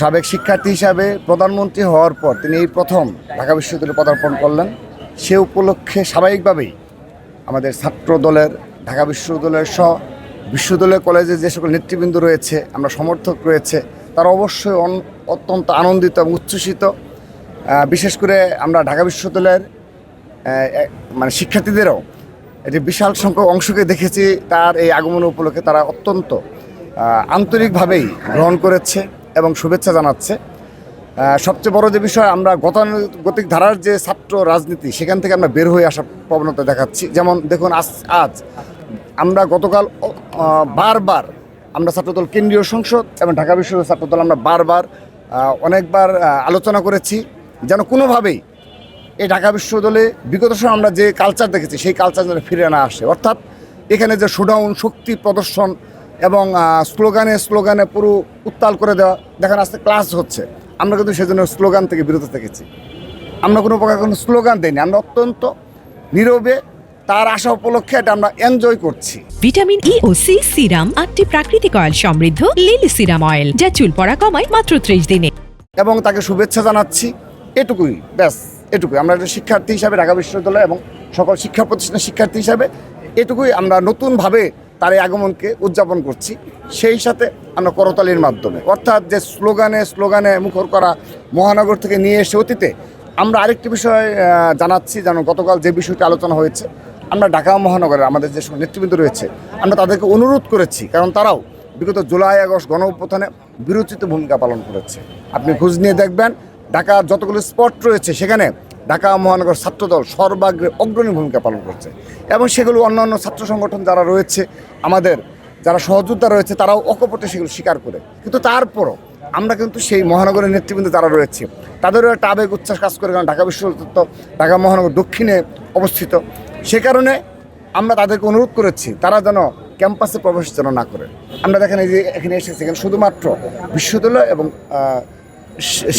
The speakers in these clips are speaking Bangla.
সাবেক শিক্ষার্থী হিসাবে প্রধানমন্ত্রী হওয়ার পর তিনি এই প্রথম ঢাকা বিশ্ববিদ্যালয়ে পদার্পণ করলেন। সে উপলক্ষে স্বাভাবিকভাবেই আমাদের ছাত্র দলের, ঢাকা বিশ্ববিদ্যালয়ের সহ বিশ্ববিদ্যালয় কলেজে যে সকল নেতৃবৃন্দ রয়েছে, আমরা সমর্থক রয়েছে, তারা অবশ্যই অত্যন্ত আনন্দিত এবং উচ্ছ্বসিত। বিশেষ করে আমরা ঢাকা বিশ্ববিদ্যালয়ের শিক্ষার্থীদেরও একটি বিশাল সংখ্যক অংশকে দেখেছি। তার এই আগমন উপলক্ষে তারা অত্যন্ত আন্তরিকভাবেই গ্রহণ করেছে এবং শুভেচ্ছা জানাচ্ছে। সবচেয়ে বড় যে বিষয়, আমরা গতানুগতিক ধারার যে ছাত্র রাজনীতি, সেখান থেকে আমরা বের হয়ে আসার প্রবণতা দেখাচ্ছি। যেমন দেখুন, আজ আমরা গতকাল বারবার আমরা ছাত্রদল কেন্দ্রীয় সংসদ এবং ঢাকা বিশ্ববিদ্যালয় ছাত্রদল আমরা অনেকবার আলোচনা করেছি যেন কোনোভাবেই এই ঢাকা বিশ্ববিদ্যালয়ে বিগত সময় আমরা যে কালচার দেখেছি সেই কালচার যেন ফিরে না আসে। অর্থাৎ এখানে যে শোডাউন, শক্তি প্রদর্শন এবং স্লোগানে পুরো উত্তাল করে দেওয়া, দেখেন আজকে ক্লাস হচ্ছে, আমরা কিন্তু সেজন্য স্লোগান থেকে বিরত থেকেছি। আমরা কোনো প্রকার কোনো স্লোগান দিইনি, আমরা অত্যন্ত নীরবে তার আশা উপলক্ষে এটা আমরা এনজয় করছি। ভিটামিন ই ও সি সিরাম 8টি প্রাকৃতিক অয়েল সমৃদ্ধ লিলি সিরাম অয়েল, যা চুল পড়া কমায় মাত্র 30 দিনে। এবং তাকে শুভেচ্ছা জানাচ্ছি, এটুকুই, ব্যাস এটুকুই। আমরা একটা শিক্ষার্থী হিসাবে, ঢাকা বিশ্ববিদ্যালয় এবং সকল শিক্ষা প্রতিষ্ঠানের শিক্ষার্থী হিসাবে এটুকুই আমরা নতুনভাবে তার এই আগমনকে উদযাপন করছি। সেই সাথে আমরা করতালির মাধ্যমে, অর্থাৎ যে স্লোগানে মুখর করা মহানগর থেকে নিয়ে এসে অতীতে আমরা আরেকটি বিষয় জানাচ্ছি, যেন গতকাল যে বিষয়টি আলোচনা হয়েছে, আমরা ঢাকা মহানগরের আমাদের যে সব নেতৃবৃন্দ রয়েছে, আমরা তাদেরকে অনুরোধ করেছি, কারণ তারাও বিগত জুলাই আগস্ট গণ অভ্যুত্থানে বিরোচিত ভূমিকা পালন করেছে। আপনি খোঁজ নিয়ে দেখবেন, ঢাকার যতগুলো স্পট রয়েছে সেখানে ঢাকা মহানগর ছাত্রদল সর্বাগ্রে অগ্রণী ভূমিকা পালন করছে। এবং সেগুলো অন্যান্য ছাত্র সংগঠন যারা রয়েছে, আমাদের যারা সহযোদ্ধা রয়েছে, তারাও অকপটে সেগুলো স্বীকার করে। কিন্তু তারপরও আমরা কিন্তু সেই মহানগরের নেতৃবৃন্দ যারা রয়েছে তাদেরও একটা আবেগ উচ্ছ্বাস কাজ করে, কারণ ঢাকা বিশ্ববিদ্যালয় ঢাকা মহানগর দক্ষিণে অবস্থিত। সে কারণে আমরা তাদেরকে অনুরোধ করেছি তারা যেন ক্যাম্পাসে প্রবেশ যেন না করে। আমরা দেখেন এই যে এখানে এসেছি, এখানে শুধুমাত্র বিশ্ববিদ্যালয় এবং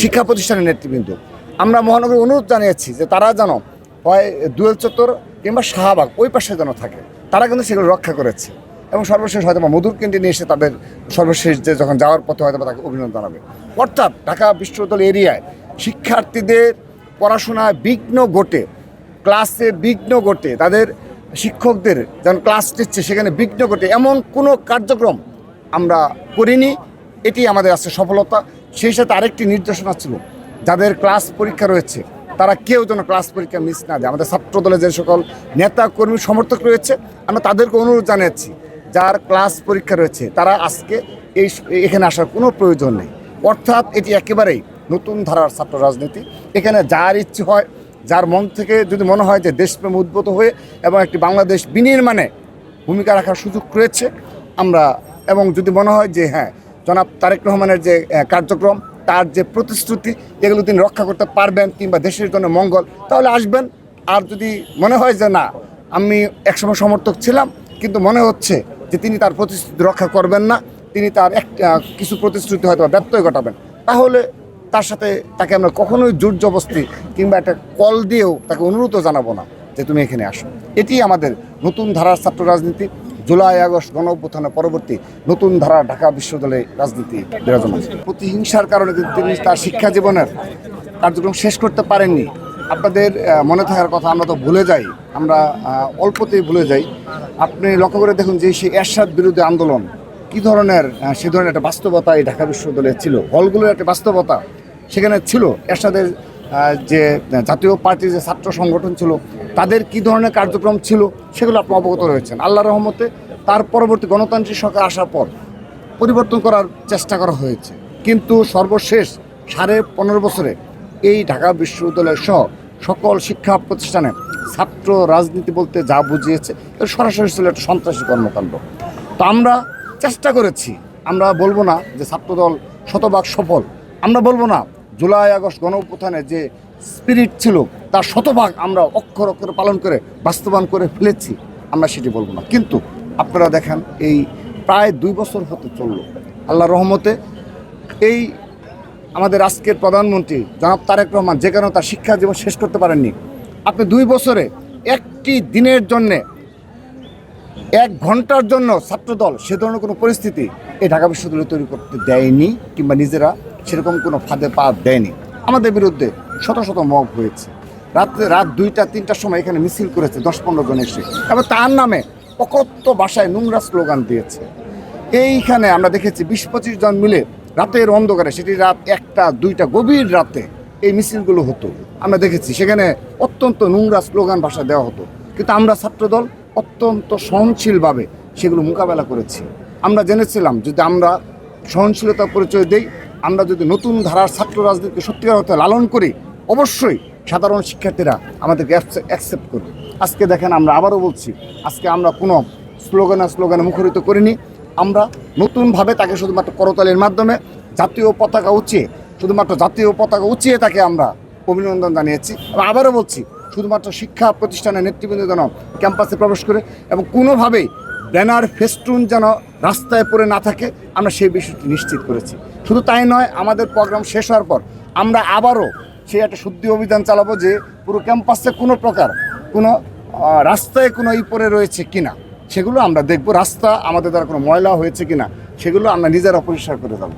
শিক্ষা প্রতিষ্ঠানের নেতৃবৃন্দ। আমরা মহানগরের অনুরোধ জানিয়েছি যে তারা যেন হয় দুয়েল চত্বর কিংবা শাহবাগ ওই পাশে যেন থাকে, তারা কিন্তু সেগুলো রক্ষা করেছে। এবং সর্বশেষ হয়তো মধুর ক্যান্টিনে এসে তাদের সর্বশেষ যে যখন যাওয়ার পথে হয়তো তাকে অভিনন্দন জানাবে। অর্থাৎ ঢাকা বিশ্ববিদ্যালয় এরিয়ায় শিক্ষার্থীদের পড়াশোনায় বিঘ্ন ঘটে, ক্লাসে বিঘ্ন ঘটে, তাদের শিক্ষকদের যখন ক্লাস নিচ্ছে সেখানে বিঘ্ন ঘটে, এমন কোনো কার্যক্রম আমরা করিনি। এটি আমাদের আজকে সফলতা। সেই সাথে আরেকটি নির্দেশনা ছিল, যাদের ক্লাস পরীক্ষা রয়েছে তারা কেউ যেন ক্লাস পরীক্ষা মিস না দেয়। আমাদের ছাত্র দলের যে সকল নেতা কর্মী সমর্থক রয়েছে, আমরা তাদেরকে অনুরোধ জানাচ্ছি, যার ক্লাস পরীক্ষা রয়েছে তারা আজকে এখানে আসার কোনো প্রয়োজন নেই। অর্থাৎ এটি একেবারেই নতুন ধারার ছাত্র রাজনীতি। এখানে যার ইচ্ছে হয়, যার মন থেকে যদি মনে হয় যে দেশপ্রেম উদ্ভূত হয়ে এবং একটি বাংলাদেশ বিনির্মাণে ভূমিকা রাখার সুযোগ রয়েছে আমরা, এবং যদি মনে হয় যে হ্যাঁ, জনাব তারেক রহমানের যে কার্যক্রম, তার যে প্রতিশ্রুতি, এগুলো তিনি রক্ষা করতে পারবেন কিংবা দেশের জন্য মঙ্গল, তাহলে আসবেন। আর যদি মনে হয় যে না, আমি একসময় সমর্থক ছিলাম কিন্তু মনে হচ্ছে যে তিনি তার প্রতিশ্রুতি রক্ষা করবেন না, তিনি তার কিছু প্রতিশ্রুতি হয়তো ব্যত্যয় ঘটাবেন, তাহলে তার সাথে তাকে আমরা কখনোই জোর জবরদস্তি কিংবা একটা কল দিয়েও তাকে অনুরোধও জানাবো না যে তুমি এখানে আসো। এটি আমাদের নতুন ধারার ছাত্র রাজনীতি, জুলাই আগস্ট গণ অভ্যুত্থানের পরবর্তী নতুন ধারা ঢাকা বিশ্ববিদ্যালয়ে রাজনীতি বিরাজমান। প্রতিহিংসার কারণে তিনি তার শিক্ষা জীবনের কার্যক্রম শেষ করতে পারেননি। আপনাদের মনে থাকার কথা, আমরা তো ভুলে যাই, আমরা অল্পতেই ভুলে যাই। আপনি লক্ষ্য করে দেখুন যে সেই এরশাদ বিরোধী আন্দোলন কী ধরনের, সে ধরনের একটা বাস্তবতা এই ঢাকা বিশ্ববিদ্যালয়ে ছিল, হলগুলোর একটা বাস্তবতা সেখানে ছিল। এরশাদের যে জাতীয় পার্টির যে ছাত্র সংগঠন ছিল, তাদের কী ধরনের কার্যক্রম ছিল সেগুলো আপনি অবগত রয়েছেন। আল্লাহর রহমতে তার পরবর্তী গণতান্ত্রিক সরকার আসার পর পরিবর্তন করার চেষ্টা করা হয়েছে, কিন্তু সর্বশেষ 15.5 বছরে এই ঢাকা বিশ্ববিদ্যালয় সহ সকল শিক্ষা প্রতিষ্ঠানে ছাত্র রাজনীতি বলতে যা বুঝিয়েছে, এর সরাসরি ছিল একটা সন্ত্রাসী কর্মকাণ্ড। তো আমরা চেষ্টা করেছি, আমরা বলবো না যে ছাত্রদল শতভাগ সফল, আমরা বলবো না জুলাই আগস্ট গণ অভ্যুত্থানে যে স্পিরিট ছিল তার শতভাগ আমরা অক্ষর অক্ষরে পালন করে বাস্তবায়ন করে ফেলেছি, আমরা সেটি বলবো না। কিন্তু আপনারা দেখেন, এই প্রায় 2 বছর হতে চলল, আল্লাহর রহমতে এই আমাদের আজকের প্রধানমন্ত্রী জনাব তারেক রহমান যে কারণে তার শিক্ষা জীবন শেষ করতে পারেননি। আপনি 2 বছরে একটি দিনের জন্যে, 1 ঘন্টার জন্য ছাত্রদল সে ধরনের কোনো পরিস্থিতি এই ঢাকা বিশ্ববিদ্যালয় তৈরি করতে দেয়নি কিংবা নিজেরা সেরকম কোনো ফাঁদে পা দেয়নি। আমাদের বিরুদ্ধে শত শত মব হয়েছে, রাত 2টা 3টার সময় এখানে মিছিল করেছে 10-15 জন এসে, এবার তার নামে অকথ্য ভাষায় নোংরা স্লোগান দিয়েছে। এইখানে আমরা দেখেছি 20-25 জন মিলে রাতের অন্ধকারে, সেটি রাত 1টা 2টা গভীর রাতে এই মিছিলগুলো হতো। আমরা দেখেছি সেখানে অত্যন্ত নোংরা স্লোগান ভাষা দেওয়া হতো, কিন্তু আমরা ছাত্রদল অত্যন্ত সহনশীলভাবে সেগুলো মোকাবেলা করেছি। আমরা জেনেছিলাম যদি আমরা সহনশীলতার পরিচয় দেই, আমরা যদি নতুন ধারার ছাত্র রাজনীতিকে সত্যিকার অর্থে লালন করি, অবশ্যই সাধারণ শিক্ষার্থীরা আমাদেরকে অ্যাকসেপ্ট করবে। আজকে দেখেন, আমরা আবারও বলছি, আজকে আমরা কোনো স্লোগানে মুখরিত করিনি। আমরা নতুনভাবে তাকে শুধুমাত্র করতালির মাধ্যমে জাতীয় পতাকা উঁচিয়ে তাকে আমরা অভিনন্দন জানিয়েছি। এবং আবারও বলছি, শুধুমাত্র শিক্ষা প্রতিষ্ঠানের নেতৃবৃন্দ যেন ক্যাম্পাসে প্রবেশ করে এবং কোনোভাবেই ব্যানার ফেস্টুন যেন রাস্তায় পড়ে না থাকে, আমরা সেই বিষয়টি নিশ্চিত করেছি। শুধু তাই নয়, আমাদের প্রোগ্রাম শেষ হওয়ার পর আমরা আবারও সেই একটা শুদ্ধি অভিযান চালাবো যে পুরো ক্যাম্পাসে কোনো প্রকার কোনো রাস্তায় কোনো পড়ে রয়েছে কিনা সেগুলো আমরা দেখব। রাস্তা আমাদের দ্বারা কোনো ময়লা হয়েছে কিনা সেগুলো আমরা নিজেরা পরিষ্কার করে দেবো।